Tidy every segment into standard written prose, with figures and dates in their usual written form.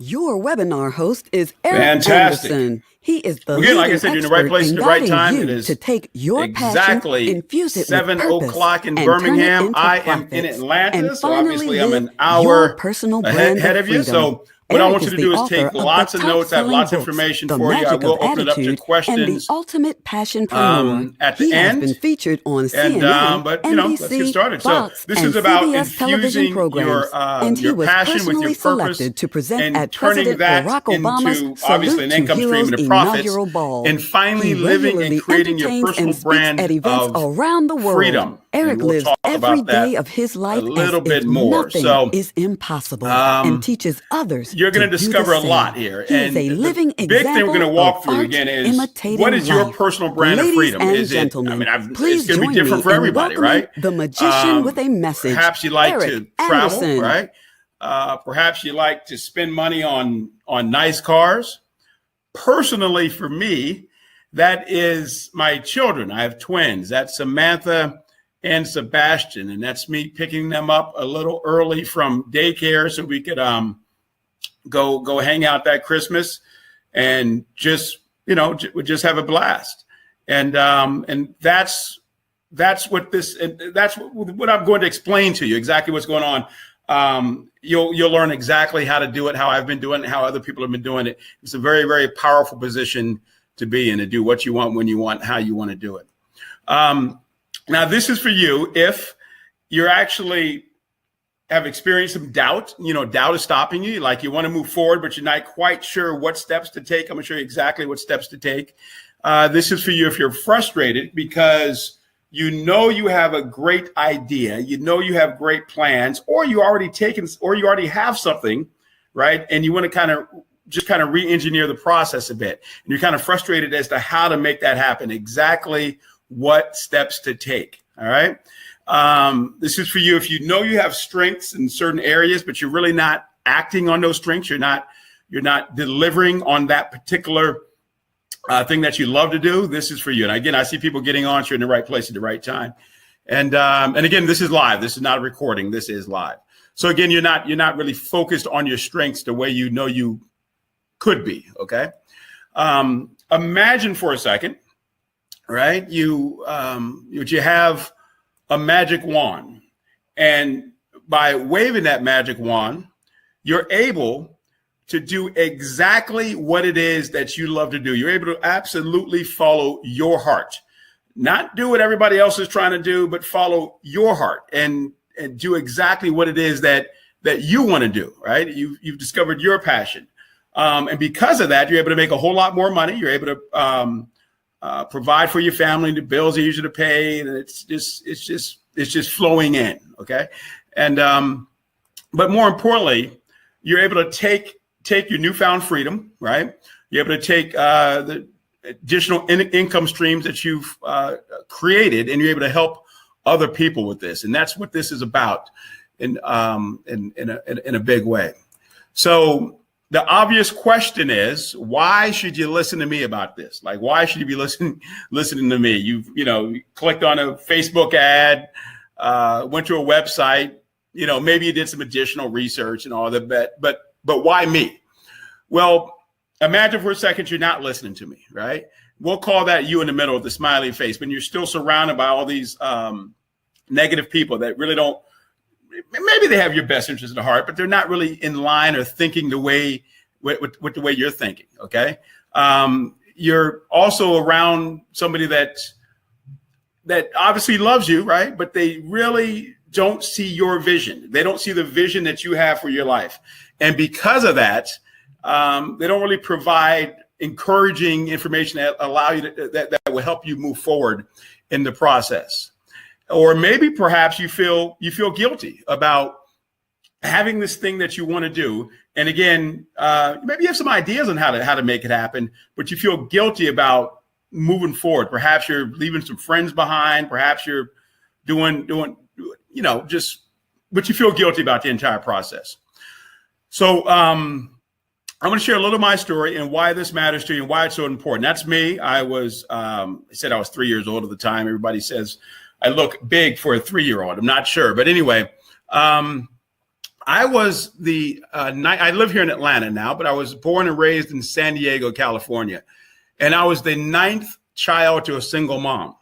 Your webinar host is Eric Fantastic. Anderson. He is the Again, like I leading said, you're in the right expert place in at the right guiding time. you It is to take your exactly passion, infuse it 7 with purpose, o'clock in and turn it Birmingham. into I am in profits, Atlanta, and so finally obviously I'm live an your hour personal ahead brand of of you. freedom. So what I Eric want you is to the do is author take of lots the of notes. I have top-selling lots of books, information The for you. I Magic will of open it up to Attitude, and The questions Ultimate Passionpreneur. at the He has been end. featured on And CNN, but let's get NBC, started. So Fox, this and is about CBS television infusing programs, and he your was passion with your personally purpose selected to present and at turning President that Barack Obama's into obviously Salute an to income stream Heroes into profits, inaugural ball. and finally He living and regularly creating your entertains personal and speaks brand at events of around the world. freedom. And Eric we'll lives talk every about that day of his a life as little bit if more. nothing So is impossible, and teaches others you're going to to do discover the a same. lot here. He is And a the living big thing we're going to example walk of through art again is imitating what is your life. personal brand of Ladies freedom? and Is it, I gentlemen, mean, it's please going to join be different me for in everybody, welcoming right? the magician with a message, Perhaps you like Eric to travel, Anderson. right? Perhaps you like to spend money on nice cars. Personally, for me, that is my children. I have twins. That's Samantha and Sebastian, and that's me picking them up a little early from daycare so we could go hang out that Christmas and just just have a blast. And that's what this, and that's what I'm going to explain to you, exactly what's going on. You'll learn exactly how to do it, how I've been doing it, how other people have been doing it. It's a very, very powerful position to be in, to do what you want, when you want, how you want to do it. Now, this is for you if you're actually have experienced some doubt. Doubt is stopping you. Like, you want to move forward, but you're not quite sure what steps to take. I'm going to show you exactly what steps to take. This is for you if you're frustrated because you have a great idea, you have great plans, or you already have something, right? And you want to kind of re-engineer the process a bit. And you're kind of frustrated as to how to make that happen, exactly what steps to take. All right. This is for you if you have strengths in certain areas, but you're really not acting on those strengths. You're not delivering on that particular thing that you love to do. This is for you. And again, I see people getting on. You're in the right place at the right time. And again, this is live. This is not a recording. This is live. So again, you're not really focused on your strengths the way you could be. Okay. Imagine for a second, right? You have a magic wand, and by waving that magic wand, you're able to do exactly what it is that you love to do. You're able to absolutely follow your heart, not do what everybody else is trying to do, but follow your heart and do exactly what it is that you want to do, right? You've discovered your passion. And because of that, you're able to make a whole lot more money. You're able to provide for your family, the bills are usually to pay, and it's just flowing in. Okay. And, but more importantly, you're able to take your newfound freedom, right? You're able to take the additional income streams that you've created, and you're able to help other people with this. And that's what this is about in a big way. So the obvious question is, why should you listen to me about this? Like, why should you be listening to me? You clicked on a Facebook ad, went to a website, maybe you did some additional research and all that, but why me? Well, imagine for a second you're not listening to me, right? We'll call that you in the middle of the smiley face, but you're still surrounded by all these negative people that really don't, maybe they have your best interest at heart, but they're not really in line or thinking the way with the way you're thinking. Okay. You're also around somebody that obviously loves you, right? But they really don't see your vision. They don't see the vision that you have for your life. And because of that, they don't really provide encouraging information that allow you that will help you move forward in the process. Or maybe perhaps you feel guilty about having this thing that you want to do. And again, maybe you have some ideas on how to make it happen, but you feel guilty about moving forward. Perhaps you're leaving some friends behind. Perhaps you're doing, but you feel guilty about the entire process. So I'm going to share a little of my story and why this matters to you and why it's so important. That's me. I said I was 3 years old at the time. Everybody says I look big for a 3-year-old. I'm not sure. But anyway, I was I live here in Atlanta now, but I was born and raised in San Diego, California. And I was the ninth child to a single mom.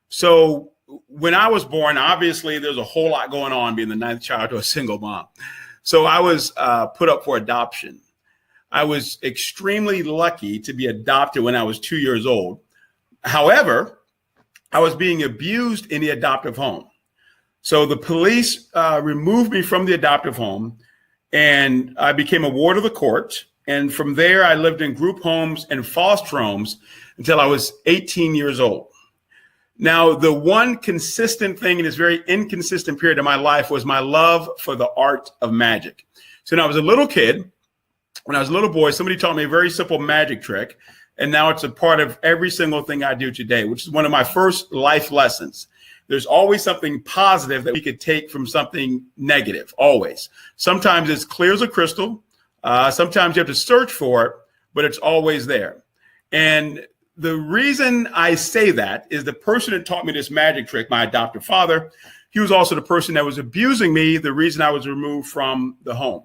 So when I was born, obviously there's a whole lot going on being the ninth child to a single mom. So I was put up for adoption. I was extremely lucky to be adopted when I was 2 years old. However, I was being abused in the adoptive home. So the police removed me from the adoptive home, and I became a ward of the court. And from there, I lived in group homes and foster homes until I was 18 years old. Now, the one consistent thing in this very inconsistent period of my life was my love for the art of magic. So when I was a little kid, when I was a little boy, somebody taught me a very simple magic trick. And now it's a part of every single thing I do today, which is one of my first life lessons. There's always something positive that we could take from something negative, always. Sometimes it's clear as a crystal. Sometimes you have to search for it, but it's always there. And the reason I say that is the person that taught me this magic trick, my adoptive father, he was also the person that was abusing me, the reason I was removed from the home.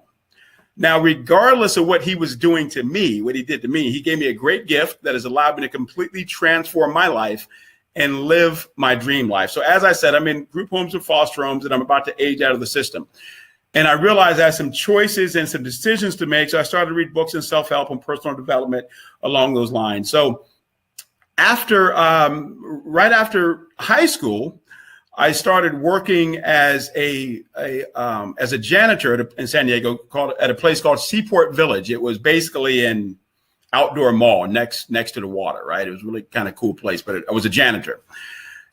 Now, regardless of what he was doing to me, what he did to me, he gave me a great gift that has allowed me to completely transform my life and live my dream life. So as I said, I'm in group homes and foster homes, and I'm about to age out of the system. And I realized I had some choices and some decisions to make. So I started to read books in self-help and personal development along those lines. So right after high school, I started working as a janitor in San Diego at a place called Seaport Village. It was basically an outdoor mall next to the water, right? It was really kind of cool place, but I was a janitor.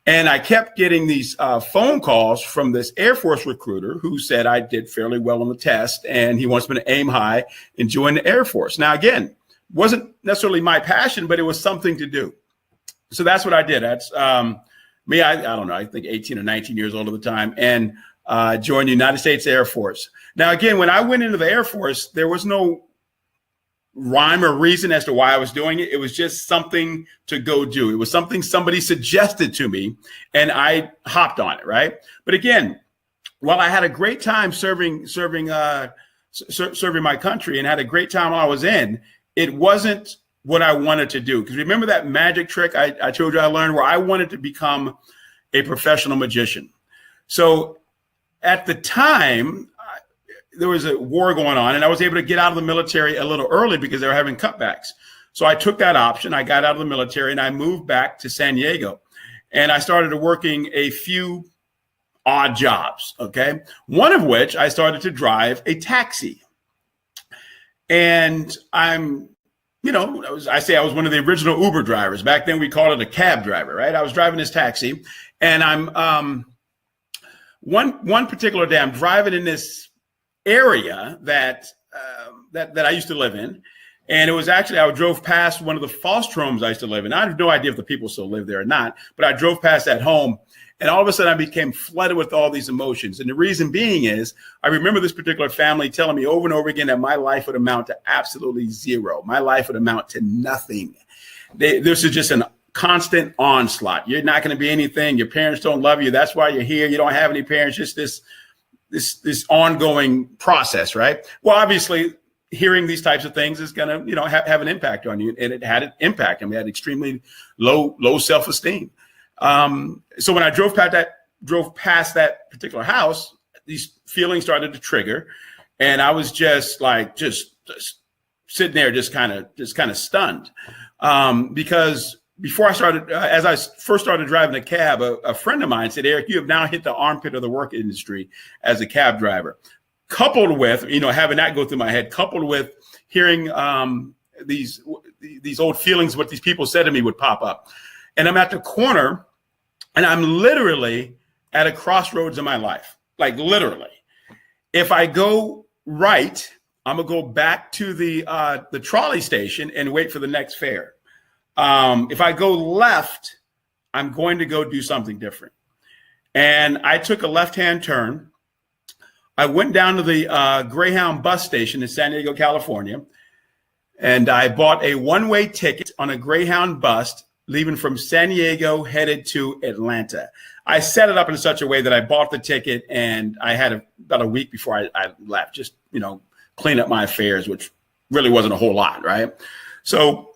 And I kept getting these phone calls from this Air Force recruiter who said I did fairly well on the test and he wants me to aim high and join the Air Force. Now, again, wasn't necessarily my passion, but it was something to do. So that's what I did. That's me. I don't know. I think 18 or 19 years old at the time, and joined the United States Air Force. Now, again, when I went into the Air Force, there was no rhyme or reason as to why I was doing it. It was just something to go do. It was something somebody suggested to me, and I hopped on it. Right. But again, while I had a great time serving my country and had a great time while I was in, it wasn't what I wanted to do. Because remember that magic trick I told you I learned, where I wanted to become a professional magician. So at the time, there was a war going on, and I was able to get out of the military a little early because they were having cutbacks. So I took that option. I got out of the military and I moved back to San Diego, and I started working a few odd jobs. Okay. One of which I started to drive a taxi. And I was one of the original Uber drivers. Back then we called it a cab driver, right? I was driving this taxi, and I'm one particular day I'm driving in this area that I used to live in. And it was actually, I drove past one of the foster homes I used to live in. I have no idea if the people still live there or not, but I drove past that home, and all of a sudden I became flooded with all these emotions. And the reason being is I remember this particular family telling me over and over again that my life would amount to absolutely zero. My life would amount to nothing. This is just an constant onslaught. You're not going to be anything. Your parents don't love you. That's why you're here. You don't have any parents. Just this ongoing process, right? Well, obviously, hearing these types of things is going to, have an impact on you. And it had an impact. I mean, I had extremely low self-esteem. So when I drove past that particular house, these feelings started to trigger, and I was just sitting there, just kind of stunned. Because before I started, as I first started driving a cab, a friend of mine said, "Eric, you have now hit the armpit of the work industry as a cab driver." Coupled with, having that go through my head, coupled with hearing these old feelings, what these people said to me would pop up. And I'm at the corner, and I'm literally at a crossroads in my life, like literally. If I go right, I'm gonna go back to the trolley station and wait for the next fare. If I go left, I'm going to go do something different. And I took a left-hand turn. I went down to the Greyhound bus station in San Diego, California, and I bought a one-way ticket on a Greyhound bus leaving from San Diego, headed to Atlanta. I set it up in such a way that I bought the ticket, and I had about a week before I left, just, clean up my affairs, which really wasn't a whole lot, right? So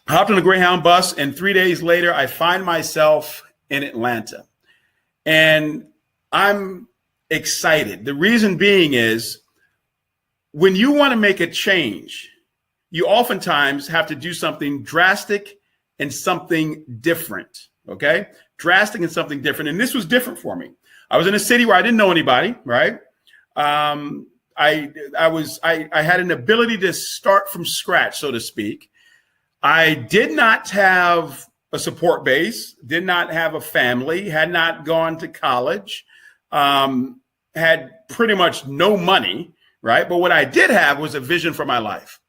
I hopped on a Greyhound bus, and 3 days later, I find myself in Atlanta. And I'm excited. The reason being is when you want to make a change, you oftentimes have to do something drastic and something different, okay? Drastic and something different. And this was different for me. I was in a city where I didn't know anybody, right? I had an ability to start from scratch, so to speak. I did not have a support base, did not have a family, had not gone to college, had pretty much no money, right? But what I did have was a vision for my life.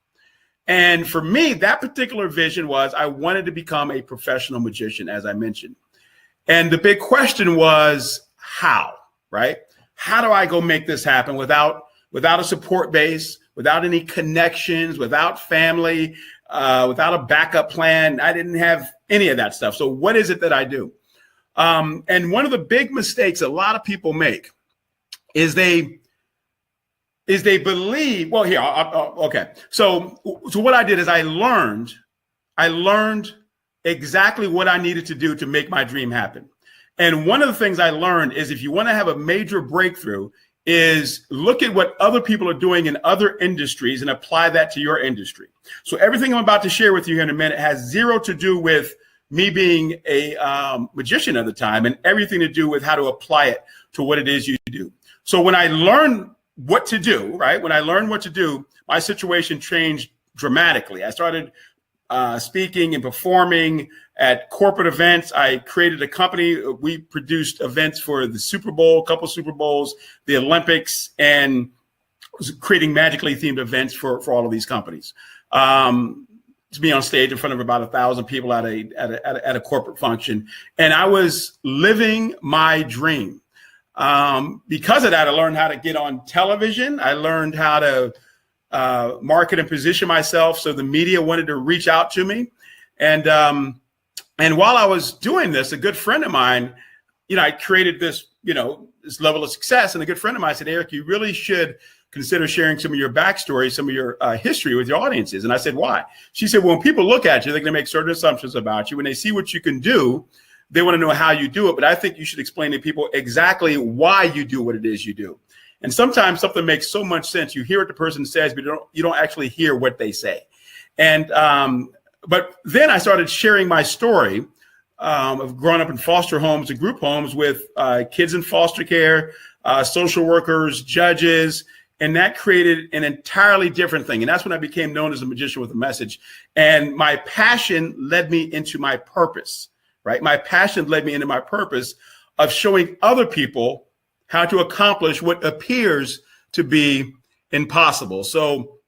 And for me, that particular vision was I wanted to become a professional magician, as I mentioned. And the big question was how, right? How do I go make this happen without a support base, without any connections, without family, without a backup plan? I didn't have any of that stuff. So what is it that I do? And one of the big mistakes a lot of people make is they believe, well, here, okay. So what I did is I learned exactly what I needed to do to make my dream happen. And one of the things I learned is if you want to have a major breakthrough is look at what other people are doing in other industries and apply that to your industry. So everything I'm about to share with you here in a minute has zero to do with me being a magician at the time and everything to do with how to apply it to what it is you do. So when I learned what to do, right? When I learned what to do, my situation changed dramatically. I started speaking and performing at corporate events. I created a company. We produced events for the Super Bowl, a couple Super Bowls, the Olympics, and was creating magically themed events for all of these companies. To be on stage in front of about 1,000 people at a corporate function. And I was living my dream. Because of that, I learned how to get on television. I learned how to market and position myself so the media wanted to reach out to me. And while I was doing this, a good friend of mine, I created this, this level of success. And a good friend of mine said, Eric, you really should consider sharing some of your backstory, some of your history with your audiences. And I said, why? She said, well, when people look at you, they're going to make certain assumptions about you. When they see what you can do, they want to know how you do it. But I think you should explain to people exactly why you do what it is you do. And sometimes something makes so much sense. You hear what the person says, but you don't actually hear what they say. And but then I started sharing my story of growing up in foster homes and group homes with kids in foster care, social workers, judges, and that created an entirely different thing. And that's when I became known as a magician with a message. And my passion led me into my purpose, right? My passion led me into my purpose of showing other people how to accomplish what appears to be impossible. So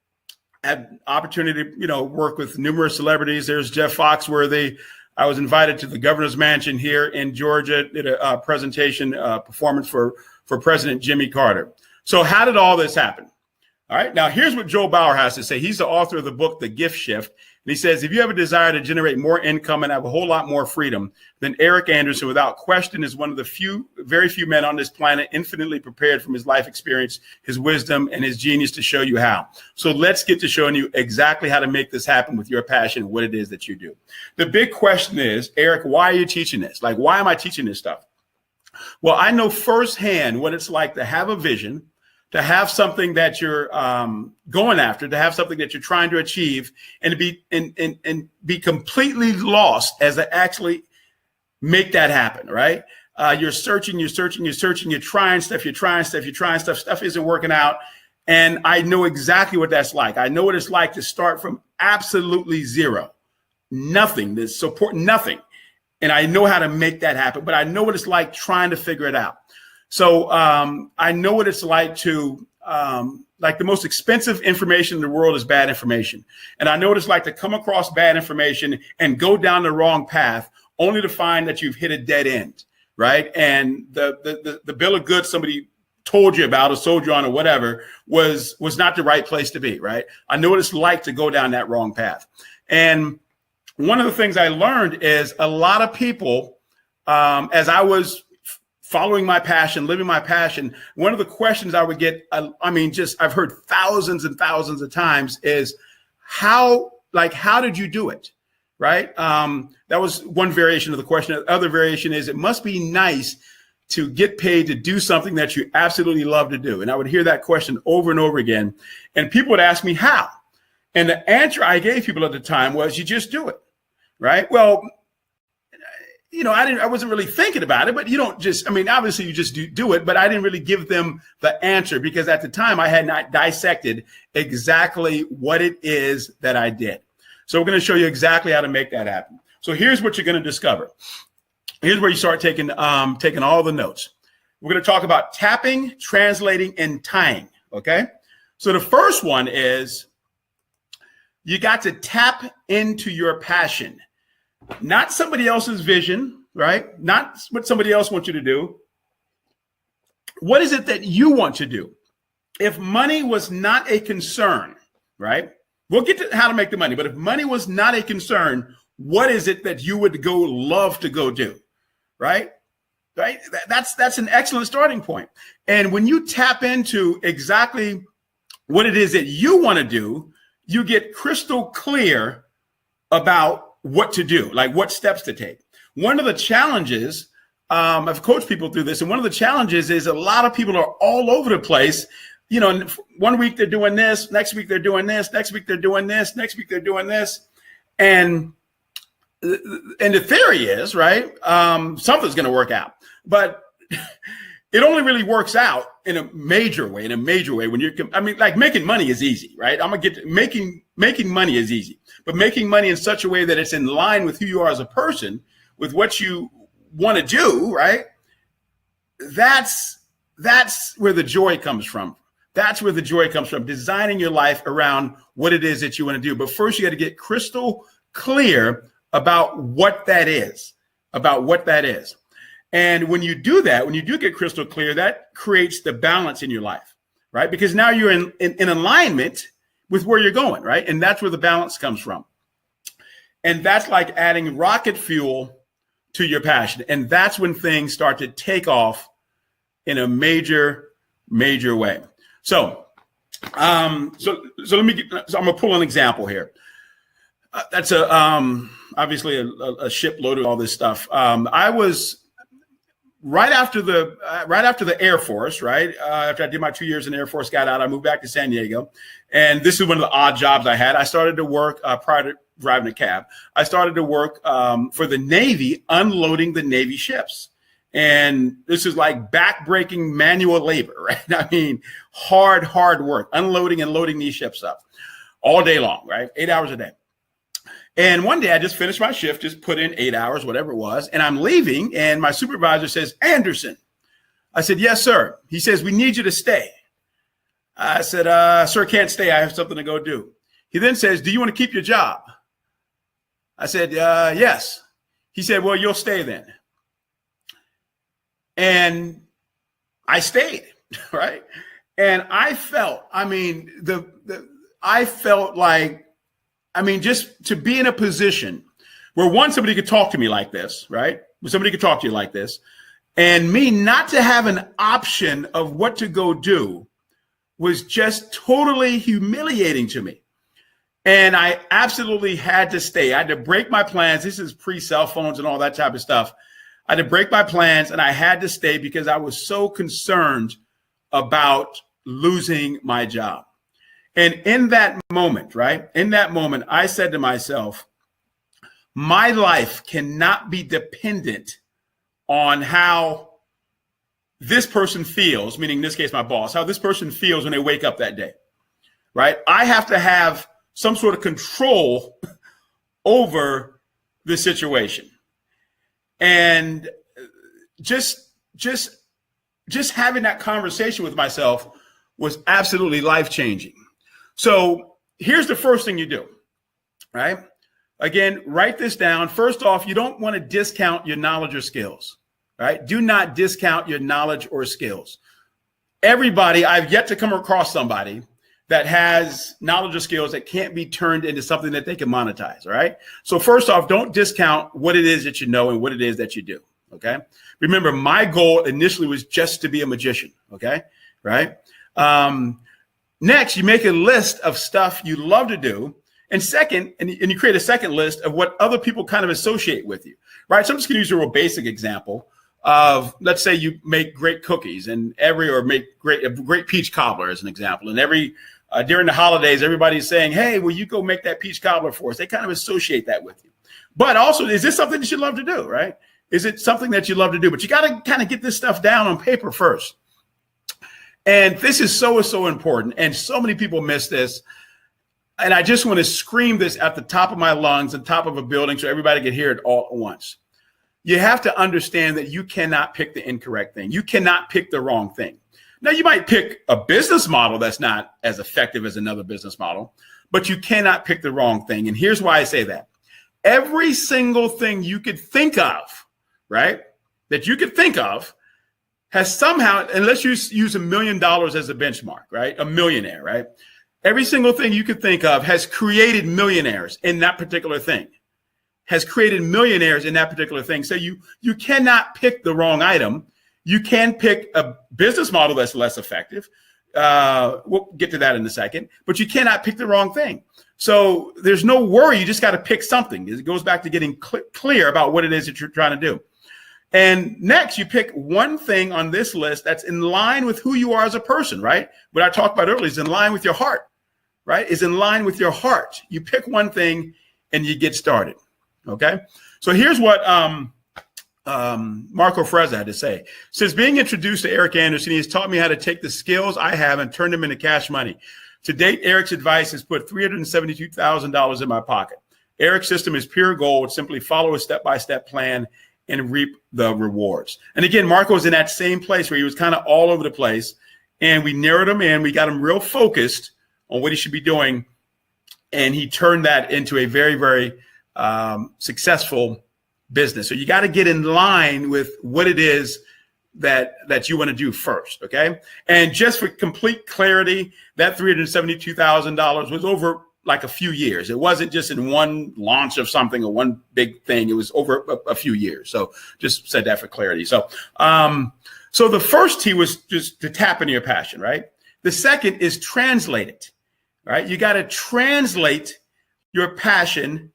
I had opportunity to, work with numerous celebrities. There's Jeff Foxworthy. I was invited to the governor's mansion here in Georgia, did a presentation performance for President Jimmy Carter. So how did all this happen? All right. Now, here's what Joe Bauer has to say. He's the author of the book, The Gift Shift. And he says, if you have a desire to generate more income and have a whole lot more freedom, then Eric Anderson, without question, is one of the very few men on this planet infinitely prepared from his life experience, his wisdom, and his genius to show you how. So let's get to showing you exactly how to make this happen with your passion and what it is that you do. The big question is, Eric, why are you teaching this? Like, why am I teaching this stuff? Well, I know firsthand what it's like to have a vision, to have something that you're going after, to have something that you're trying to achieve, and to be completely lost as to actually make that happen, right? You're searching, you're trying stuff, stuff isn't working out. And I know exactly what that's like. I know what it's like to start from absolutely zero, nothing, there's support, nothing. And I know how to make that happen, but I know what it's like trying to figure it out. So I know what it's like to, like the most expensive information in the world is bad information. And I know what it's like to come across bad information and go down the wrong path only to find that you've hit a dead end, right? And the bill of goods somebody told you about or sold you on or whatever was not the right place to be, right? I know what it's like to go down that wrong path. And one of the things I learned is a lot of people, as I was following my passion, living my passion, one of the questions I would get, I've heard thousands and thousands of times is how did you do it? Right. That was one variation of the question. The other variation is it must be nice to get paid to do something that you absolutely love to do. And I would hear that question over and over again. And people would ask me how. And the answer I gave people at the time was you just do it. Right. Well, I wasn't really thinking about it, but you don't just, obviously you just do it, but I didn't really give them the answer because at the time I had not dissected exactly what it is that I did. So we're going to show you exactly how to make that happen. So here's what you're going to discover. Here's where you start taking all the notes. We're going to talk about tapping, translating, and tying. Okay. So the first one is you got to tap into your passion, not somebody else's vision, right? Not what somebody else wants you to do. What is it that you want to do? If money was not a concern, right? We'll get to how to make the money, but if money was not a concern, what is it that you would love to go do? Right? Right? That's an excellent starting point. And when you tap into exactly what it is that you want to do, you get crystal clear about what to do, like what steps to take. One of the challenges, I've coached people through this, and one of the challenges is a lot of people are all over the place. One week they're doing this, next week they're doing this, next week they're doing this, next week they're doing this. And the theory is, right, something's going to work out. But it only really works out in a major way, when making money is easy, right? Making money is easy, but making money in such a way that it's in line with who you are as a person, with what you want to do, right? That's where the joy comes from. That's where the joy comes from, designing your life around what it is that you want to do. But first, you got to get crystal clear about what that is, And when you do that, when you do get crystal clear, that creates the balance in your life, right? Because now you're in alignment with where you're going, right? And that's where the balance comes from. And that's like adding rocket fuel to your passion. And that's when things start to take off in a major, major way. So I'm gonna pull an example here. That's obviously a ship loaded with all this stuff. I was right after the Air Force, right? After I did my 2 years in the Air Force, got out, I moved back to San Diego. And this is one of the odd jobs I had. I started to work prior to driving a cab. I started to work for the Navy, unloading the Navy ships. And this is like backbreaking manual labor, right? Hard work, unloading and loading these ships up all day long, right? 8 hours a day. And one day I just finished my shift, just put in 8 hours, whatever it was. And I'm leaving and my supervisor says, Anderson. I said, yes, sir. He says, we need you to stay. I said, sir, can't stay. I have something to go do. He then says, do you want to keep your job? I said, yes. He said, well, you'll stay then. And I stayed, right? And I felt, just to be in a position where somebody could talk to me like this, right? Somebody could talk to you like this, and me not to have an option of what to go do was just totally humiliating to me. And I absolutely had to stay. I had to break my plans. This is pre-cell phones and all that type of stuff. I had to break my plans and I had to stay because I was so concerned about losing my job. And in that moment, right? In that moment, I said to myself, my life cannot be dependent on how this person feels, meaning in this case, my boss, how this person feels when they wake up that day, right? I have to have some sort of control over the situation. And just having that conversation with myself was absolutely life-changing. So here's the first thing you do, right? Again, write this down. First off, you don't want to discount your knowledge or skills, right? Do not discount your knowledge or skills. Everybody, I've yet to come across somebody that has knowledge or skills that can't be turned into something that they can monetize. All right. So first off, don't discount what it is that you know and what it is that you do. Okay. Remember, my goal initially was just to be a magician. Okay. Right. Next, you make a list of stuff you love to do. And second, and you create a second list of what other people kind of associate with you. Right. So I'm just going to use a real basic example of, let's say you make great cookies and make a great peach cobbler as an example. And during the holidays, everybody's saying, hey, will you go make that peach cobbler for us? They kind of associate that with you. But also, is this something that you love to do, right? Is it something that you love to do? But you got to kind of get this stuff down on paper first. And this is so important. And so many people miss this. And I just want to scream this at the top of my lungs, on top of a building, so everybody can hear it all at once. You have to understand that you cannot pick the incorrect thing. You cannot pick the wrong thing. Now, you might pick a business model that's not as effective as another business model, but you cannot pick the wrong thing. And here's why I say that. Every single thing you could think of, right, that you could think of has somehow, and let's use $1 million as a benchmark, right, a millionaire, right? Every single thing you could think of has created millionaires in that particular thing. Has created millionaires in that particular thing. So you cannot pick the wrong item. You can pick a business model that's less effective. We'll get to that in a second, but you cannot pick the wrong thing. So there's no worry. You just got to pick something. It goes back to getting clear about what it is that you're trying to do. And next, you pick one thing on this list that's in line with who you are as a person, right? What I talked about earlier is in line with your heart, right? Is in line with your heart. You pick one thing and you get started. Okay, so here's what Marco Frezza had to say. Since being introduced to Eric Anderson, he has taught me how to take the skills I have and turn them into cash money. To date, Eric's advice has put $372,000 in my pocket. Eric's system is pure gold. Simply follow a step-by-step plan and reap the rewards. And again, Marco's in that same place where he was kind of all over the place, and we narrowed him in. We got him real focused on what he should be doing, and he turned that into a very, very successful business. So you got to get in line with what it is that you want to do first. Okay. And just for complete clarity, that $372,000 was over like a few years. It wasn't just in one launch of something or one big thing. It was over a few years. So just said that for clarity. So, so the first T was just to tap into your passion, right? The second is translate it, right? You got to translate your passion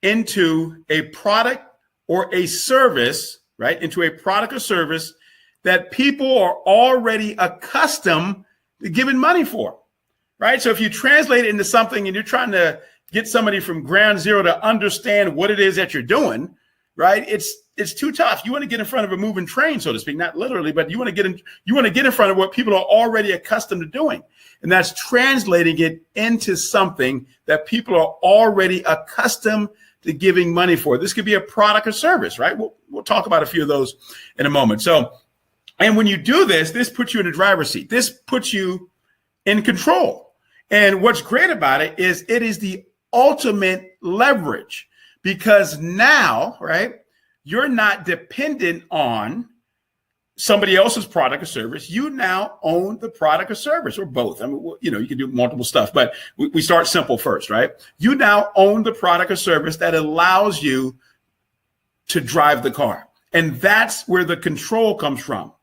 into a product or a service, right? Into a product or service that people are already accustomed to giving money for, right? So if you translate it into something and you're trying to get somebody from ground zero to understand what it is that you're doing, right? It's too tough. You want to get in front of a moving train, so to speak, not literally, but you want to get in front of what people are already accustomed to doing. And that's translating it into something that people are already accustomed to giving money for. This could be a product or service, right? We'll talk about a few of those in a moment. So, and when you do this, this puts you in the driver's seat. This puts you in control. And what's great about it is the ultimate leverage, because now, right, you're not dependent on somebody else's product or service. You now own the product or service, or both. I mean, you know, you can do multiple stuff, but we start simple first, right? You now own the product or service that allows you to drive the car. And that's where the control comes from,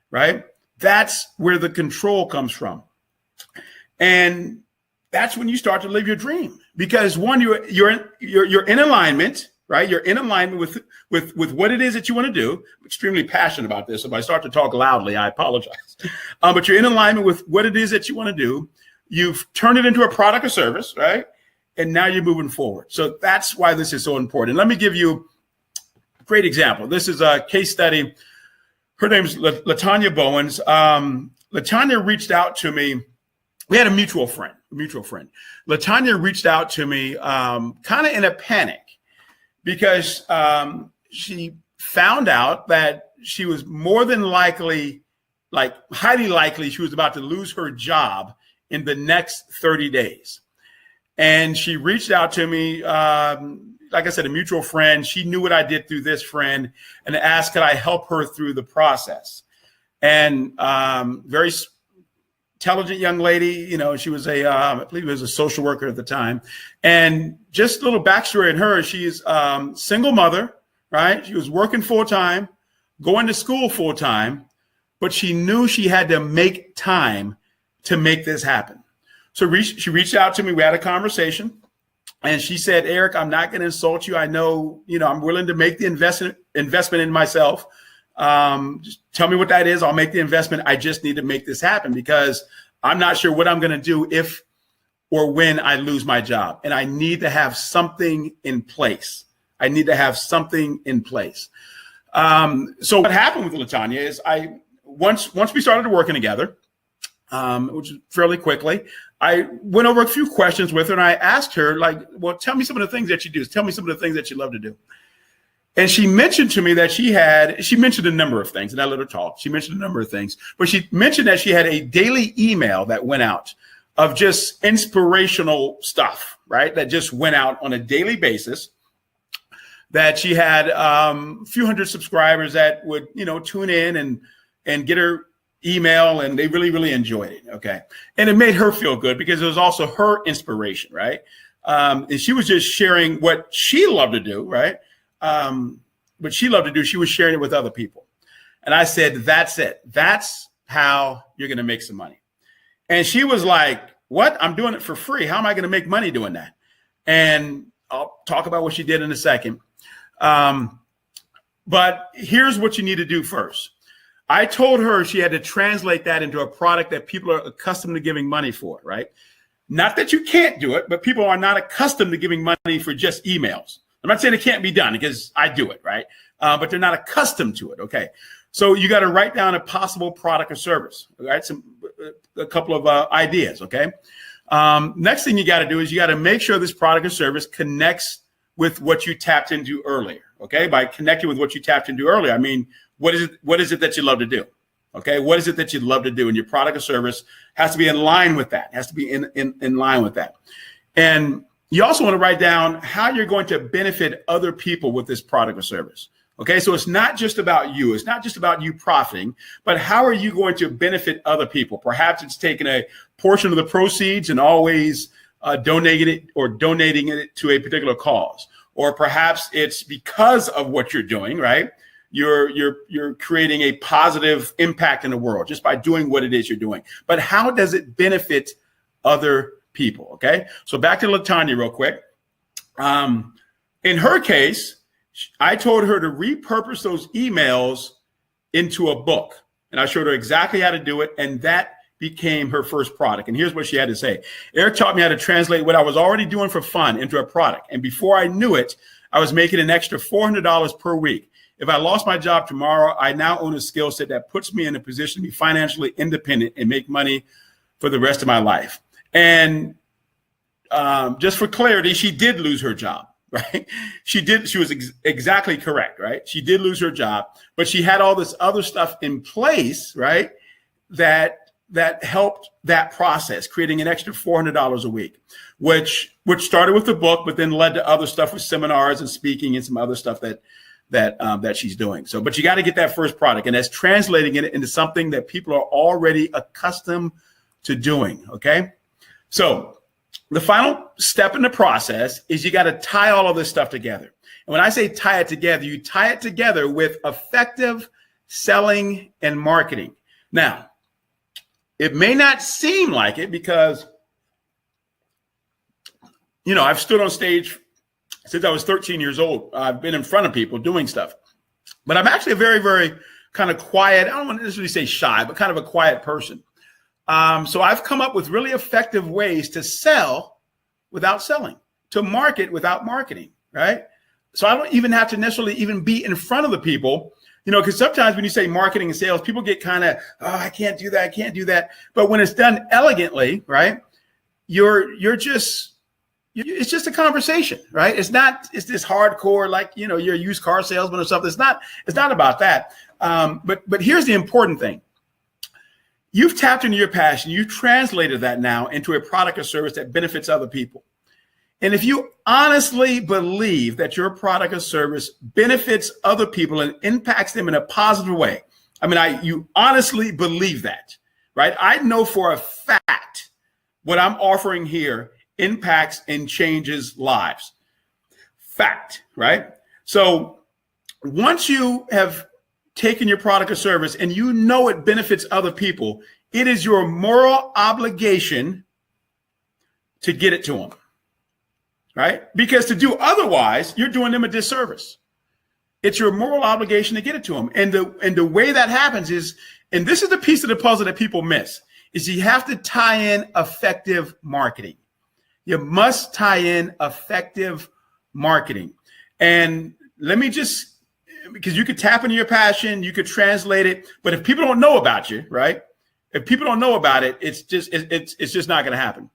right? That's where the control comes from. And that's when you start to live your dream, because one, you're in alignment, right? You're in alignment with what it is that you want to do. I'm extremely passionate about this. If I start to talk loudly, I apologize. But you're in alignment with what it is that you want to do. You've turned it into a product or service, right? And now you're moving forward. So that's why this is so important. Let me give you a great example. This is a case study. Her name's LaTanya Bowens. LaTanya reached out to me. We had a mutual friend. LaTanya reached out to me kind of in a panic, because she found out that she was more than likely, like highly likely, she was about to lose her job in the next 30 days. And she reached out to me, like I said, a mutual friend. She knew what I did through this friend and asked, could I help her through the process? And very intelligent young lady. She was I believe it was a social worker at the time. And just a little backstory in her, she's single mother, right? She was working full time, going to school full time, but she knew she had to make time to make this happen. So she reached out to me. We had a conversation, and she said, Eric, I'm not going to insult you. I know, I'm willing to make the investment in myself. Just tell me what that is. I'll make the investment. I just need to make this happen because I'm not sure what I'm going to do if or when I lose my job. And I need to have something in place. So what happened with LaTanya is once we started working together, which is fairly quickly, I went over a few questions with her, and I asked her, well, tell me some of the things that you do. Tell me some of the things that you love to do. And she mentioned to me that she mentioned a number of things, and I let her talk. She mentioned a number of things, but she mentioned that she had a daily email that went out of just inspirational stuff, right? That just went out on a daily basis. That she had a few hundred subscribers that would, tune in and get her email, and they really, really enjoyed it. Okay. And it made her feel good because it was also her inspiration, right? And she was just sharing what she loved to do, right? What she loved to do, she was sharing it with other people. And I said, that's it. That's how you're going to make some money. And she was like, what? I'm doing it for free. How am I going to make money doing that? And I'll talk about what she did in a second. But here's what you need to do first. I told her she had to translate that into a product that people are accustomed to giving money for, right? Not that you can't do it, but people are not accustomed to giving money for just emails. I'm not saying it can't be done because I do it, right? But they're not accustomed to it, okay? So you got to write down a possible product or service, right? A couple of ideas, okay? Next thing you got to do is you got to make sure this product or service connects with what you tapped into earlier, okay? By connecting with what you tapped into earlier, I mean, what is it that you love to do? Okay, what is it that you love to do? And your product or service has to be in line with that, has to be in line with that. And you also want to write down how you're going to benefit other people with this product or service. Okay, so it's not just about you. It's not just about you profiting, but how are you going to benefit other people? Perhaps it's taking a portion of the proceeds and always donating it to a particular cause. Or perhaps it's because of what you're doing, right? You're creating a positive impact in the world just by doing what it is you're doing. But how does it benefit other people? Okay, so back to LaTanya real quick. In her case, I told her to repurpose those emails into a book, and I showed her exactly how to do it, and that became her first product. And here's what she had to say. Eric taught me how to translate what I was already doing for fun into a product, and before I knew it, I was making an extra $400 per week. If I lost my job tomorrow, I now own a skill set that puts me in a position to be financially independent and make money for the rest of my life. And just for clarity, she did lose her job, right? She was exactly correct, right? She did lose her job, but she had all this other stuff in place, right? That helped that process, creating an extra $400 a week, which started with the book, but then led to other stuff with seminars and speaking and some other stuff that she's doing. So, but you got to get that first product, and that's translating it into something that people are already accustomed to doing. Okay. So the final step in the process is you got to tie all of this stuff together. And when I say tie it together, you tie it together with effective selling and marketing. Now, it may not seem like it because, I've stood on stage since I was 13 years old. I've been in front of people doing stuff, but I'm actually a very, very kind of quiet. I don't want to necessarily say shy, but kind of a quiet person. So I've come up with really effective ways to sell without selling, to market without marketing, right? So I don't even have to necessarily even be in front of the people, because sometimes when you say marketing and sales, people get kind of, I can't do that. I can't do that. But when it's done elegantly, right? It's just a conversation, right? It's this hardcore, like, you're a used car salesman or something. It's not about that. But here's the important thing. You've tapped into your passion. You've translated that now into a product or service that benefits other people. And if you honestly believe that your product or service benefits other people and impacts them in a positive way, you honestly believe that, right? I know for a fact what I'm offering here impacts and changes lives. Fact, right? So once you have taken your product or service and you know it benefits other people, it is your moral obligation to get it to them, right? Because to do otherwise, you're doing them a disservice. It's your moral obligation to get it to them. And the way that happens is, and this is the piece of the puzzle that people miss, is you have to tie in effective marketing. You must tie in effective marketing. And let me just, because you could tap into your passion, you could translate it, but if people don't know about you, right? If people don't know about it, it's just not going to happen.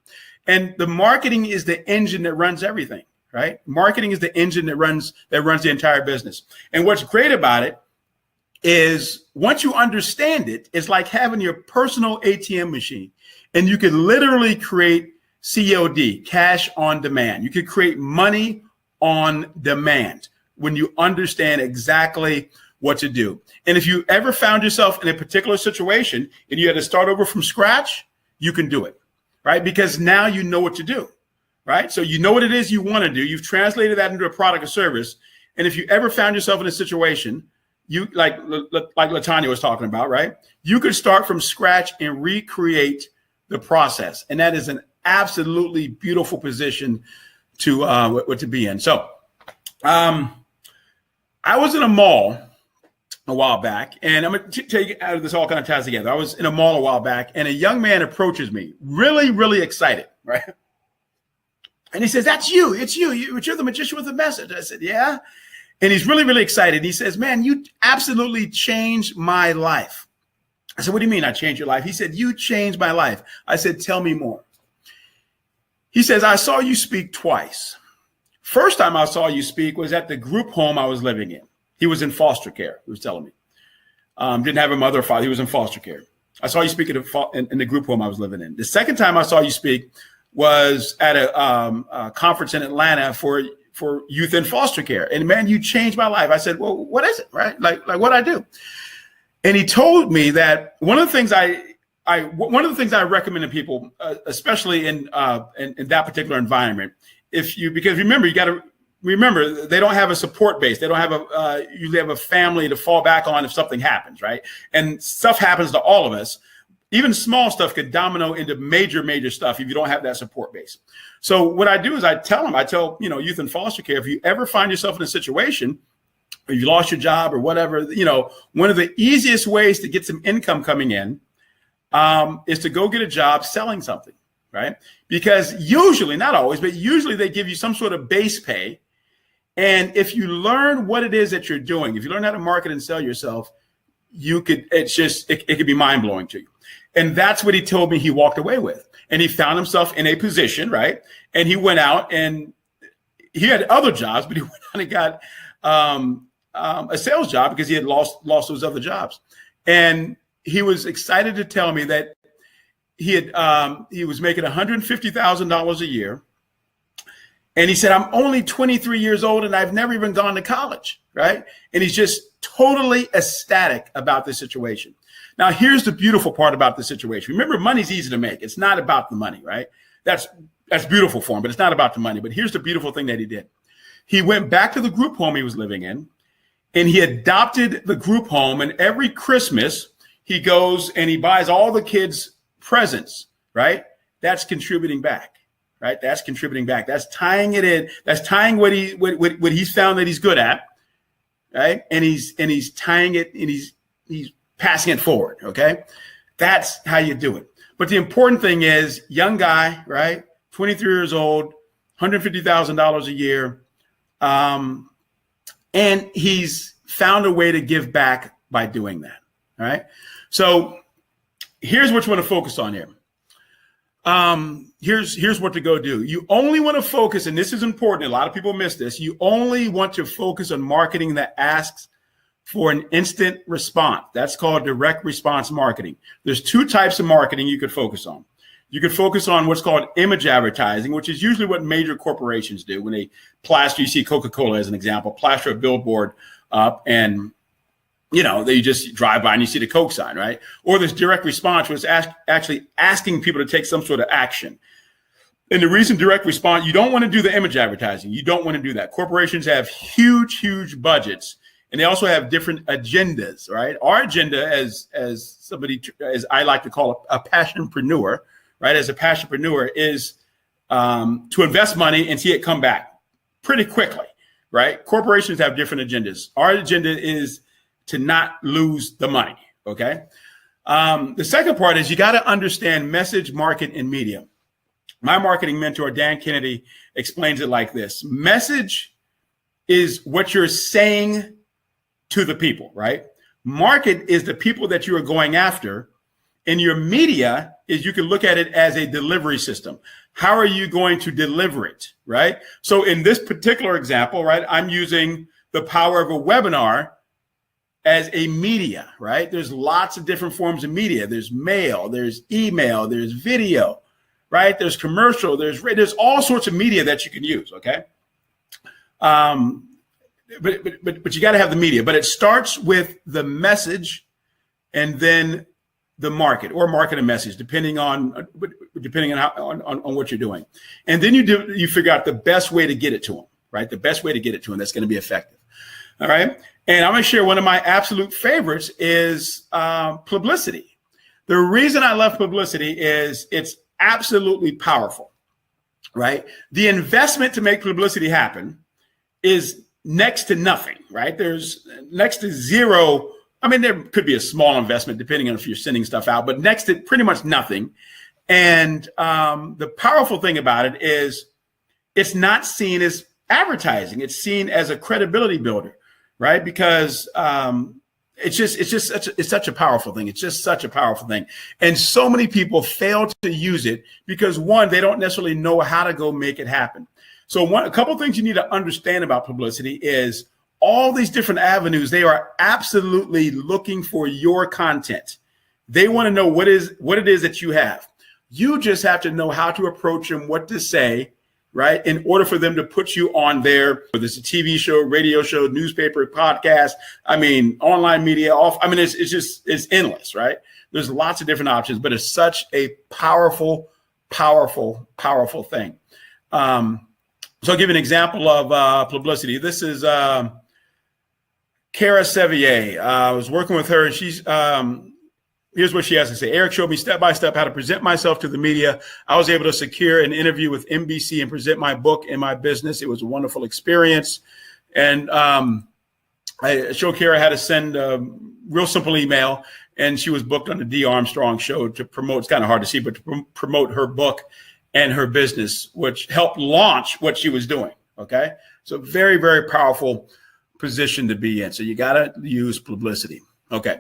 And the marketing is the engine that runs everything, right? Marketing is the engine that runs the entire business. And what's great about it is once you understand it, it's like having your personal ATM machine, and you can literally create COD, cash on demand. You could create money on demand when you understand exactly what to do. And if you ever found yourself in a particular situation and you had to start over from scratch, you can do it, right? Because now you know what to do, right? So you know what it is you want to do. You've translated that into a product or service. And if you ever found yourself in a situation, you like LaTanya was talking about, right? You could start from scratch and recreate the process. And that is an absolutely beautiful position to be in. So I was in a mall a while back, and I'm going to take it out of this all kind of ties together. I was in a mall a while back, and a young man approaches me, really, really excited, right? And he says, "That's you. It's you. You're the magician with the message." I said, "Yeah." And he's really, really excited. He says, "Man, you absolutely changed my life." I said, "What do you mean I changed your life?" He said, "You changed my life." I said, "Tell me more." He says, "I saw you speak twice. First time I saw you speak was at the group home I was living in." He was in foster care, he was telling me. Didn't have a mother or father. He was in foster care. "I saw you speak in the group home I was living in. The second time I saw you speak was at a conference in Atlanta for youth in foster care. And man, you changed my life." I said, "Well, what is it, right? Like what I do?" And he told me that one of the things I recommend to people, especially in that particular environment, because remember, you got to remember they don't have a support base. They don't have usually have a family to fall back on if something happens, right? And stuff happens to all of us. Even small stuff could domino into major stuff if you don't have that support base. So what I do is I tell youth in foster care, if you ever find yourself in a situation, or you lost your job or whatever, one of the easiest ways to get some income coming in is to go get a job selling something, right? Because usually, not always, but usually they give you some sort of base pay. And if you learn what it is that you're doing, if you learn how to market and sell yourself, it could be mind blowing to you. And that's what he told me he walked away with. And he found himself in a position, right? And he went out and he had other jobs, but he went out and got a sales job because he had lost those other jobs. And he was excited to tell me that he was making $150,000 a year. And he said, "I'm only 23 years old and I've never even gone to college," right? And he's just totally ecstatic about this situation. Now, here's the beautiful part about the situation. Remember, money's easy to make. It's not about the money, right? That's beautiful for him, but it's not about the money. But here's the beautiful thing that he did. He went back to the group home he was living in, and he adopted the group home. And every Christmas, he goes and he buys all the kids presents, right? That's contributing back. Right, that's contributing back. That's tying it in. That's tying what he's found that he's good at, right? And he's tying it and he's passing it forward. Okay, that's how you do it. But the important thing is, young guy, right? 23 years old, $150,000 a year, and he's found a way to give back by doing that. All right. So here's what you want to focus on here. Here's what to go do. You only want to focus, and this is important. A lot of people miss this. You only want to focus on marketing that asks for an instant response. That's called direct response marketing. There's two types of marketing you could focus on. You could focus on what's called image advertising, which is usually what major corporations do when they plaster. You see Coca-Cola as an example, plaster a billboard up, and that you just drive by and you see the Coke sign, right? Or this direct response was actually asking people to take some sort of action. And the reason direct response, you don't want to do the image advertising. You don't want to do that. Corporations have huge, huge budgets, and they also have different agendas, right? Our agenda as I like to call a passionpreneur, right? As a passionpreneur is to invest money and see it come back pretty quickly, right? Corporations have different agendas. Our agenda is to not lose the money, okay? The second part is you got to understand message, market, and media. My marketing mentor, Dan Kennedy, explains it like this. Message is what you're saying to the people, right? Market is the people that you are going after. And your media is, you can look at it as a delivery system. How are you going to deliver it, right? So in this particular example, right, I'm using the power of a webinar as a media, right? There's lots of different forms of media. There's mail, there's email, there's video, right? There's commercial, there's all sorts of media that you can use, okay? But you got to have the media. But it starts with the message and then the market, or market and message, depending on what you're doing. And then you figure out the best way to get it to them, right? The best way to get it to them that's going to be effective. All right. And I'm going to share one of my absolute favorites is publicity. The reason I love publicity is it's absolutely powerful, right? The investment to make publicity happen is next to nothing, right? There's next to zero. I mean, there could be a small investment depending on if you're sending stuff out, but next to pretty much nothing. And the powerful thing about it is it's not seen as advertising. It's seen as a credibility builder, right? Because it's such a powerful thing. It's just such a powerful thing. And so many people fail to use it because, one, they don't necessarily know how to go make it happen. So a couple of things you need to understand about publicity is all these different avenues, they are absolutely looking for your content. They want to know what it is that you have. You just have to know how to approach them, what to say, right? In order for them to put you on there, whether it's a TV show, radio show, newspaper, podcast, online media, it's endless, right? There's lots of different options, but it's such a powerful, powerful, powerful thing. So I'll give you an example of publicity. This is Cara Sevier. I was working with her, and she's here's what she has to say. Eric showed me step by step how to present myself to the media. I was able to secure an interview with NBC and present my book and my business. It was a wonderful experience. And I showed Cara how to send a real simple email, and she was booked on the D. Armstrong show to promote, it's kind of hard to see, but to promote her book and her business, which helped launch what she was doing, okay? So very, very powerful position to be in. So you got to use publicity, okay?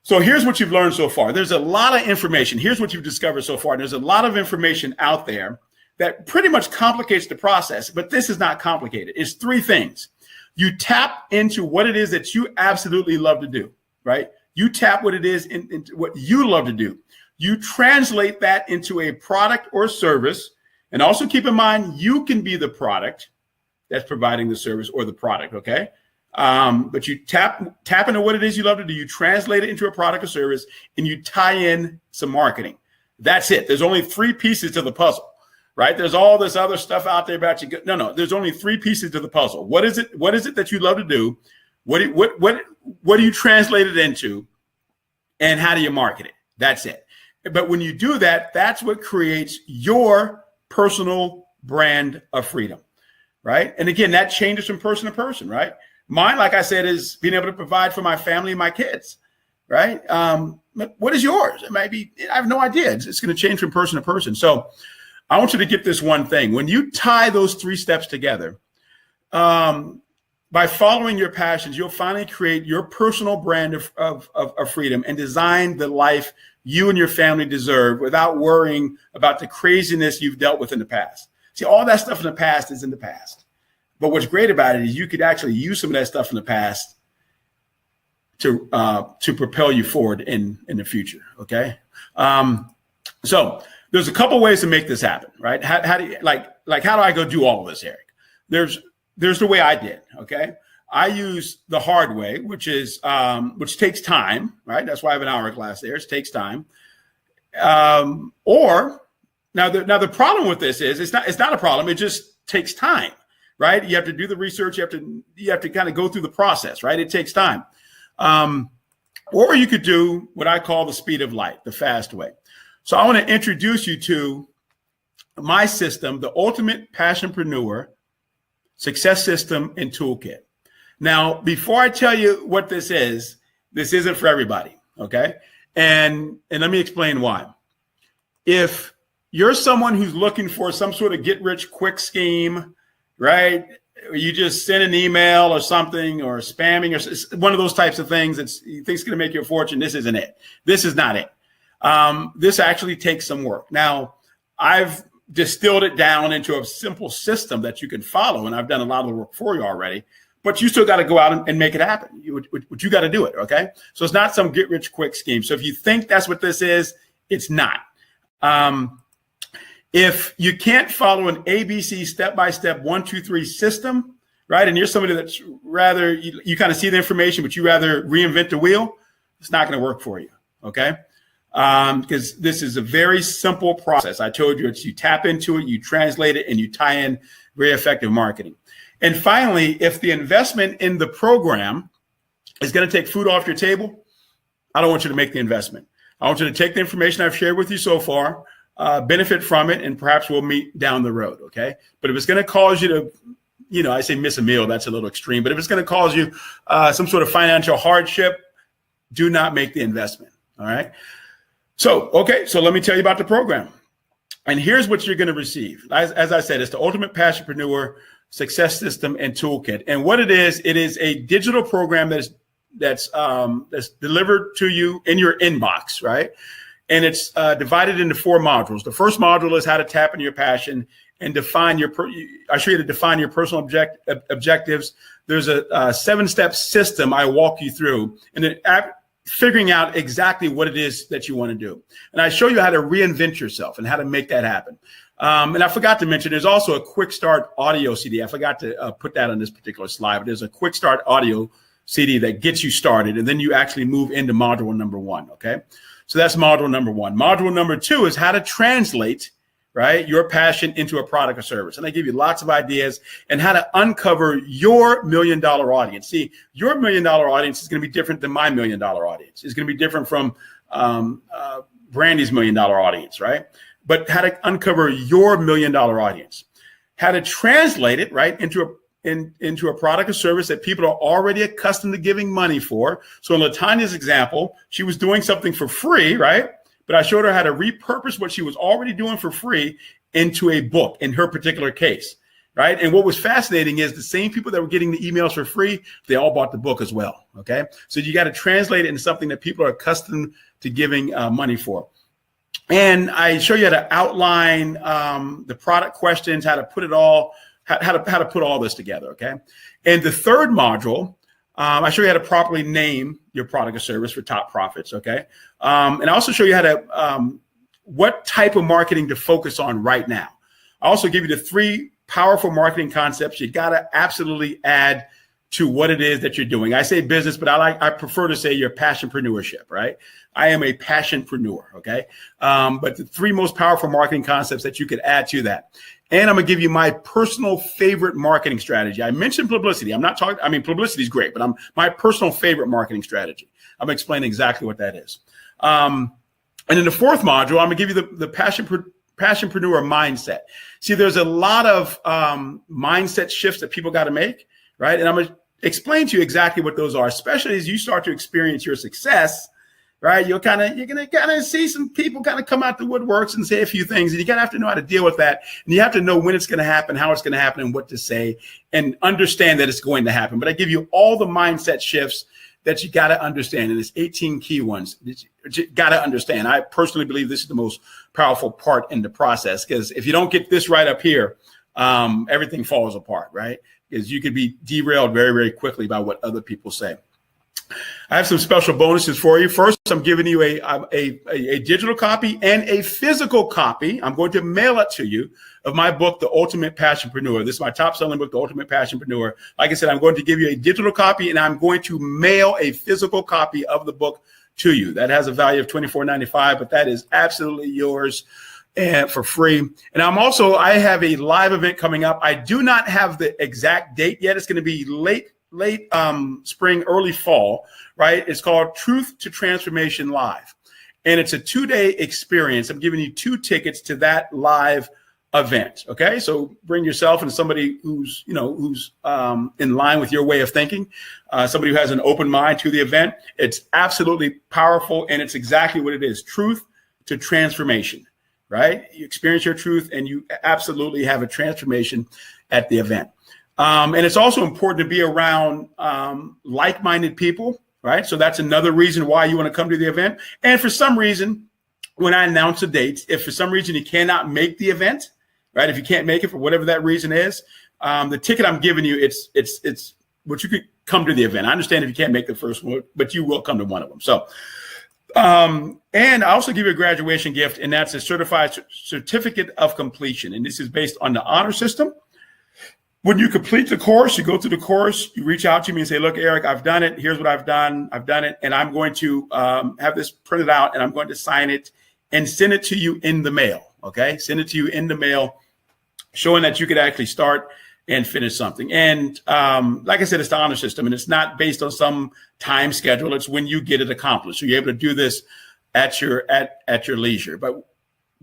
So here's what you've learned so far. There's a lot of information. Here's what you've discovered so far. There's a lot of information out there that pretty much complicates the process, but this is not complicated. It's three things. You tap into what it is that you absolutely love to do, right? You tap what it is into what you love to do. You translate that into a product or service. And also keep in mind, you can be the product that's providing the service or the product, okay? But you tap into what it is you love to do. You translate it into a product or service, and you tie in some marketing. That's it. There's only three pieces to the puzzle, right? There's all this other stuff out there about you. No. There's only three pieces to the puzzle. What is it? What is it that you love to do? What do you translate it into? And how do you market it? That's it. But when you do that, that's what creates your personal brand of freedom, right? And again, that changes from person to person, right? Mine, like I said, is being able to provide for my family and my kids, right? What is yours? It might be, I have no idea. It's going to change from person to person. So I want you to get this one thing. When you tie those three steps together, by following your passions, you'll finally create your personal brand of freedom and design the life you and your family deserve without worrying about the craziness you've dealt with in the past. See, all that stuff in the past is in the past. But what's great about it is you could actually use some of that stuff in the past to propel you forward in the future. Okay. So there's a couple ways to make this happen, right? How do you how do I go do all of this, Eric? There's the way I did. Okay. I use the hard way, which takes time, right? That's why I have an hour class there. It takes time. Or now the problem with this is it's not a problem. It just takes time, right? You have to do the research. You have to kind of go through the process, right? It takes time. Or you could do what I call the speed of light, the fast way. So I want to introduce you to my system, the Ultimate Passionpreneur Success System and Toolkit. Now, before I tell you what this isn't for everybody, okay? And let me explain why. If you're someone who's looking for some sort of get-rich-quick scheme, right? You just send an email or something, or spamming, or one of those types of things you think it's going to make you a fortune. This isn't it. This is not it. This actually takes some work. Now, I've distilled it down into a simple system that you can follow, and I've done a lot of the work for you already. But you still got to go out and make it happen. You got to do it, okay? So it's not some get-rich-quick scheme. So if you think that's what this is, it's not. If you can't follow an ABC step-by-step 1, 2, 3 system, right, and you're somebody that's rather, you kind of see the information, but you rather reinvent the wheel, it's not going to work for you, okay? Because this is a very simple process. I told you, you tap into it, you translate it, and you tie in very effective marketing. And finally, if the investment in the program is going to take food off your table, I don't want you to make the investment. I want you to take the information I've shared with you so far, benefit from it, and perhaps we'll meet down the road, okay? But if it's going to cause you to, I say miss a meal, that's a little extreme, but if it's going to cause you some sort of financial hardship, do not make the investment, all right? So let me tell you about the program. And here's what you're going to receive. As I said, it's the Ultimate Passionpreneur Success System and Toolkit. And what it is a digital program that's delivered to you in your inbox, right? And it's divided into 4 modules. The first module is how to tap into your passion and define I show you to define your personal objectives. There's a 7-step system I walk you through, and figuring out exactly what it is that you want to do. And I show you how to reinvent yourself and how to make that happen. And I forgot to mention, there's also a quick start audio CD. I forgot to put that on this particular slide, but there's a quick start audio CD that gets you started, and then you actually move into module number 1, okay? So that's module number 1. Module number 2 is how to translate, right, your passion into a product or service. And I give you lots of ideas and how to uncover your $1 million audience. See, your $1 million audience is going to be different than my $1 million audience. It's going to be different from Brandy's $1 million audience, right? But how to uncover your $1 million audience, how to translate it, right, into a product or service that people are already accustomed to giving money for. So in LaTanya's example, she was doing something for free, right? But I showed her how to repurpose what she was already doing for free into a book in her particular case, right? And what was fascinating is the same people that were getting the emails for free, they all bought the book as well, okay? So you got to translate it into something that people are accustomed to giving money for. And I show you how to outline the product questions, how to put it all, how to put all this together, okay? And the third module, I show you how to properly name your product or service for top profits, okay? And I also show you how to, what type of marketing to focus on right now. I also give you the 3 powerful marketing concepts you got to absolutely add to what it is that you're doing. I say business, but I prefer to say your passionpreneurship, right? I am a passionpreneur, okay? But the 3 most powerful marketing concepts that you could add to that. And I'm going to give you my personal favorite marketing strategy. I mentioned publicity. I'm not talking, I mean, publicity is great, but my personal favorite marketing strategy. I'm going to explain exactly what that is. And in the 4th module, I'm going to give you the passionpreneur mindset. See, there's a lot of mindset shifts that people got to make, right? And I'm going to explain to you exactly what those are, especially as you start to experience your success, right? You're going to kind of see some people kind of come out the woodworks and say a few things, and you kind of have to know how to deal with that. And you have to know when it's going to happen, how it's going to happen, and what to say, and understand that it's going to happen. But I give you all the mindset shifts that you got to understand. And there's 18 key ones that you got to understand. I personally believe this is the most powerful part in the process, because if you don't get this right up here, everything falls apart, right? Because you could be derailed very, very quickly by what other people say. I have some special bonuses for you. First, I'm giving you a digital copy and a physical copy. I'm going to mail it to you of my book, The Ultimate Passionpreneur. This is my top selling book, The Ultimate Passionpreneur. Like I said, I'm going to give you a digital copy and I'm going to mail a physical copy of the book to you. That has a value of $24.95, but that is absolutely yours and for free. And I have a live event coming up. I do not have the exact date yet. It's going to be late spring, early fall, right? It's called Truth to Transformation Live. And it's a 2-day experience. I'm giving you 2 tickets to that live event. Okay. So bring yourself and somebody who's in line with your way of thinking, somebody who has an open mind to the event. It's absolutely powerful. And it's exactly what it is. Truth to transformation, right? You experience your truth and you absolutely have a transformation at the event. And it's also important to be around like-minded people, right? So that's another reason why you want to come to the event. And for some reason, when I announce the dates, if for some reason you cannot make the event, right? If you can't make it for whatever that reason is, the ticket I'm giving you, it's what you could come to the event. I understand if you can't make the first one, but you will come to one of them. So, and I also give you a graduation gift, and that's a certified certificate of completion. And this is based on the honor system. When you complete the course, you go through the course, you reach out to me and say, look, Eric, I've done it. Here's what I've done. I've done it. And I'm going to have this printed out and I'm going to sign it and send it to you in the mail. Okay. Send it to you in the mail, showing that you could actually start and finish something. And like I said, it's the honor system and it's not based on some time schedule. It's when you get it accomplished. So you're able to do this at your leisure.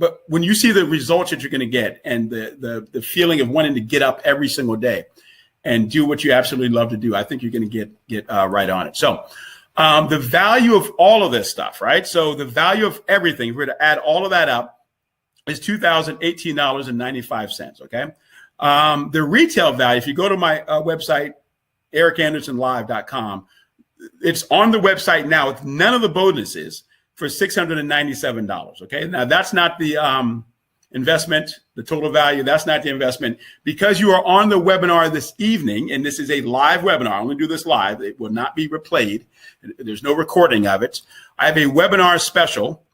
But when you see the results that you're going to get and the feeling of wanting to get up every single day and do what you absolutely love to do, I think you're going to get right on it. So the value of all of this stuff, right? So the value of everything, if we're to add all of that up, is $2,018.95. Okay. The retail value, if you go to my website, ericandersonlive.com, it's on the website now with none of the bonuses for $697. Okay. Now that's not the investment, the total value. That's not the investment because you are on the webinar this evening. And this is a live webinar. I'm going to do this live. It will not be replayed. There's no recording of it. I have a webinar special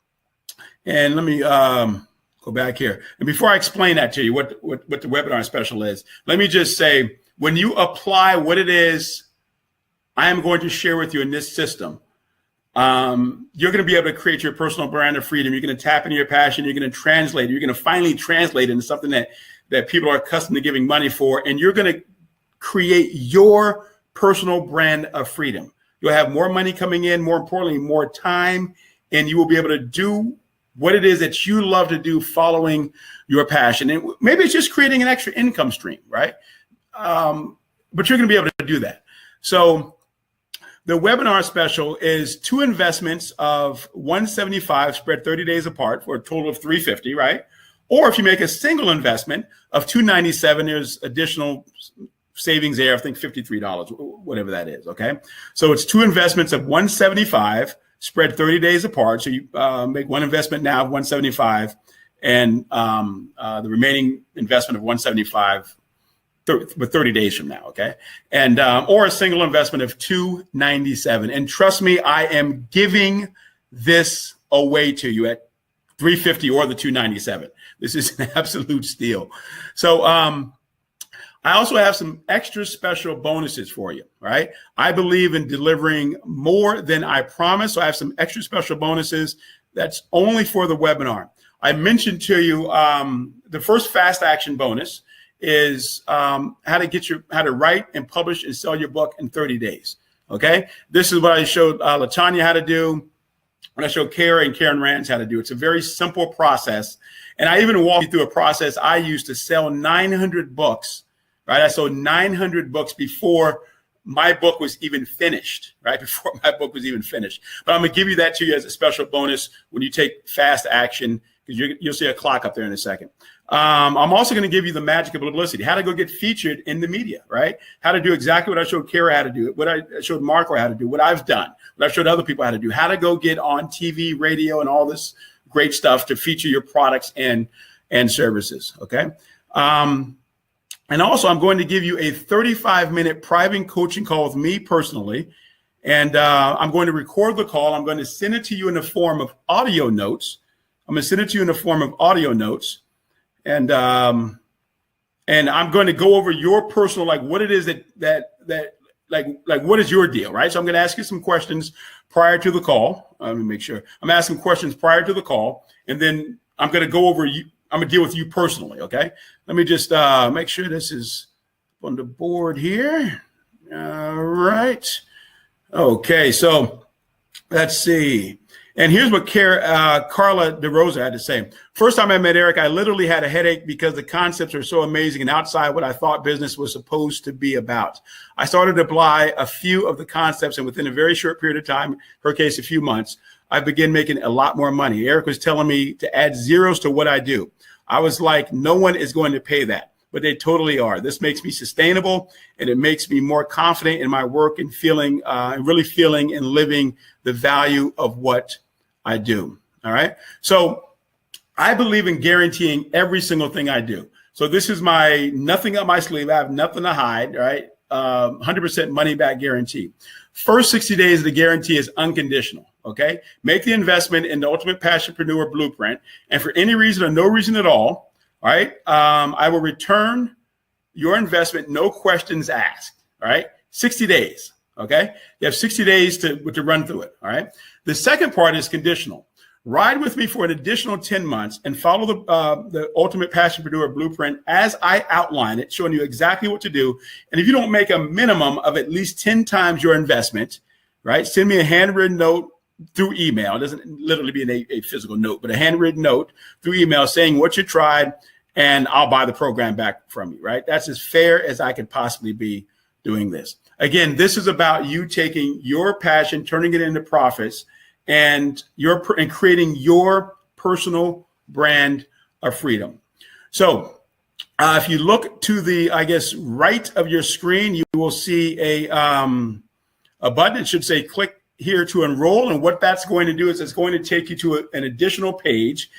and let me go back here. And before I explain that to you, what the webinar special is, let me just say, when you apply what it is I am going to share with you in this system, you're going to be able to create your personal brand of freedom. You're going to tap into your passion. You're going to translate it. You're going to finally translate into something that people are accustomed to giving money for. And you're going to create your personal brand of freedom. You'll have more money coming in, more importantly, more time, and you will be able to do what it is that you love to do following your passion. And maybe it's just creating an extra income stream, right? But you're going to be able to do that. So the webinar special is 2 investments of $175 spread 30 days apart for a total of $350, right? Or if you make a single investment of $297, there's additional savings there, I think $53, whatever that is, okay? So it's 2 investments of $175 spread 30 days apart. So you make one investment now of $175 and the remaining investment of $175 but 30 days from now, okay? And or a single investment of $297. And trust me, I am giving this away to you at $350 or the $297. This is an absolute steal. So I also have some extra special bonuses for you, right? I believe in delivering more than I promise. So I have some extra special bonuses that's only for the webinar. I mentioned to you the first fast action bonus is how to write and publish and sell your book in 30 days. Okay. This is what I showed LaTanya how to do. When I showed Kara and Karen Rans how to do. It's a very simple process. And I even walk you through a process I used to sell 900 books, right? I sold 900 books before my book was even finished, right? Before my book was even finished. But I'm going to give you that to you as a special bonus when you take fast action, because you'll see a clock up there in a second. I'm also going to give you the magic of publicity, how to go get featured in the media, right? How to do exactly what I showed Kara how to do, what I showed Marco how to do, what I've done, what I've showed other people how to do, how to go get on TV, radio, and all this great stuff to feature your products and services, okay? And also, I'm going to give you a 35-minute private coaching call with me personally, And I'm going to record the call. I'm going to send it to you in the form of audio notes. I'm going to send it to you in the form of audio notes. And I'm going to go over your personal, like what it is like what is your deal, right? So I'm going to ask you some questions prior to the call. Let me make sure. I'm asking questions prior to the call, and then I'm going to go over you. I'm going to deal with you personally, okay? Let me just make sure this is on the board here. All right. Okay, so let's see. And here's what Carla DeRosa had to say. First time I met Eric, I literally had a headache because the concepts are so amazing and outside what I thought business was supposed to be about. I started to apply a few of the concepts, and within a very short period of time, her case, a few months, I began making a lot more money. Eric was telling me to add zeros to what I do. I was like, no one is going to pay that, but they totally are. This makes me sustainable, and it makes me more confident in my work and feeling, really feeling and living the value of what I do. All right. So I believe in guaranteeing every single thing I do. So this is my nothing up my sleeve. I have nothing to hide. Right. 100% money back guarantee. First 60 days of the guarantee is unconditional. Okay. Make the investment in the Ultimate Passionpreneur Blueprint. And for any reason or no reason at all right, I will return your investment. No questions asked. All right. 60 days. Okay. You have 60 days to run through it. All right. The second part is conditional. Ride with me for an additional 10 months and follow the Ultimate Passionpreneur Blueprint as I outline it, showing you exactly what to do. And if you don't make a minimum of at least 10 times your investment, right, send me a handwritten note through email. It doesn't literally be a physical note, but a handwritten note through email saying what you tried, and I'll buy the program back from you, right? That's as fair as I could possibly be doing this. Again, this is about you taking your passion, turning it into profits, and creating your personal brand of freedom. So if you look to the, I guess, right of your screen, you will see a button. It should say click here to enroll. And what that's going to do is it's going to take you to an additional page